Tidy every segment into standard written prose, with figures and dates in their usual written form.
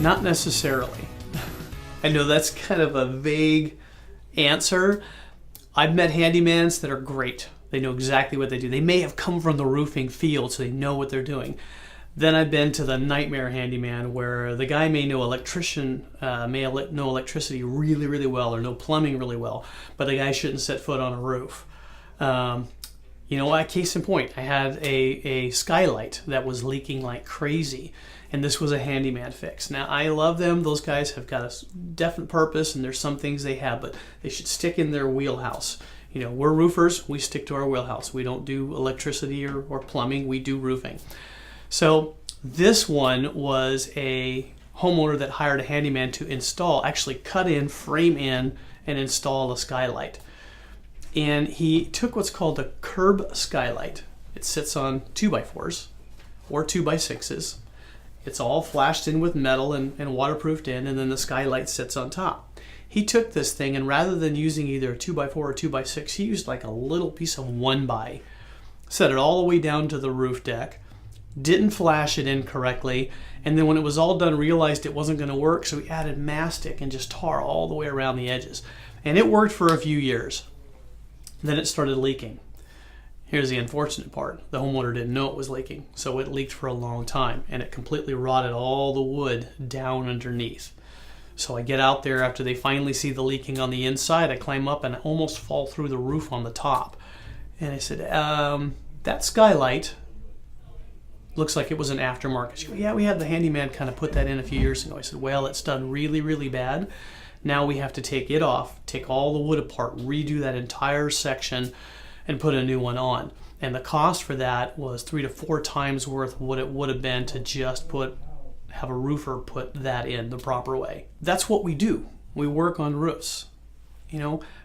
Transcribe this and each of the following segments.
Not necessarily. I know that's kind of a vague answer. I've met handymans that are great. They know exactly what they do. They may have come from the roofing field, so they know what they're doing. Then I've been to the nightmare handyman where the guy may know know electricity really, really well, or know plumbing really well, but the guy shouldn't set foot on a roof. Case in point, I had a skylight that was leaking like crazy, and this was a handyman fix. Now, I love them. Those guys have got a definite purpose, and there's some things they have, but they should stick in their wheelhouse. We're roofers. We stick to our wheelhouse. We don't do electricity or plumbing. We do roofing. So this one was a homeowner that hired a handyman to actually cut in, frame in, and install a skylight. And he took what's called a curb skylight. It sits on 2x4s or 2x6s. It's all flashed in with metal and waterproofed in, and then the skylight sits on top. He took this thing, and rather than using either a 2x4 or 2x6, he used like a little piece of 1x. Set it all the way down to the roof deck. Didn't flash it in correctly, and then when it was all done, realized it wasn't going to work, so he added mastic and just tar all the way around the edges. And it worked for a few years. Then it started leaking. Here's the unfortunate part. The homeowner didn't know it was leaking, so it leaked for a long time, and it completely rotted all the wood down underneath. So I get out there after they finally see the leaking on the inside. I climb up and I almost fall through the roof on the top. And I said, that skylight looks like it was an aftermarket. She goes, yeah, we had the handyman kind of put that in a few years ago. I said, well, it's done really, really bad. Now we have to take it off, take all the wood apart, redo that entire section, and put a new one on. And the cost for that was 3 to 4 times worth what it would have been to just have a roofer put that in the proper way. That's what we do. We work on roofs.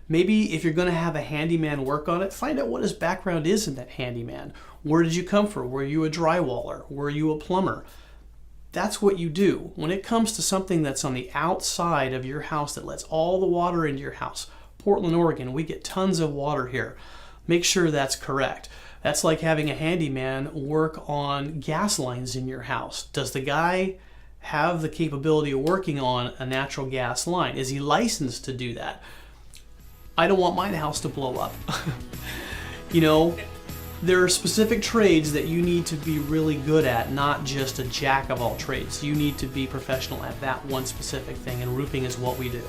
Maybe if you're going to have a handyman work on it, find out what his background is in that handyman. Where did you come from? Were you a drywaller? Were you a plumber? That's what you do. When it comes to something that's on the outside of your house that lets all the water into your house, Portland, Oregon, we get tons of water here. Make sure that's correct. That's like having a handyman work on gas lines in your house. Does the guy have the capability of working on a natural gas line? Is he licensed to do that? I don't want my house to blow up. There are specific trades that you need to be really good at, not just a jack of all trades. You need to be professional at that one specific thing, and roofing is what we do.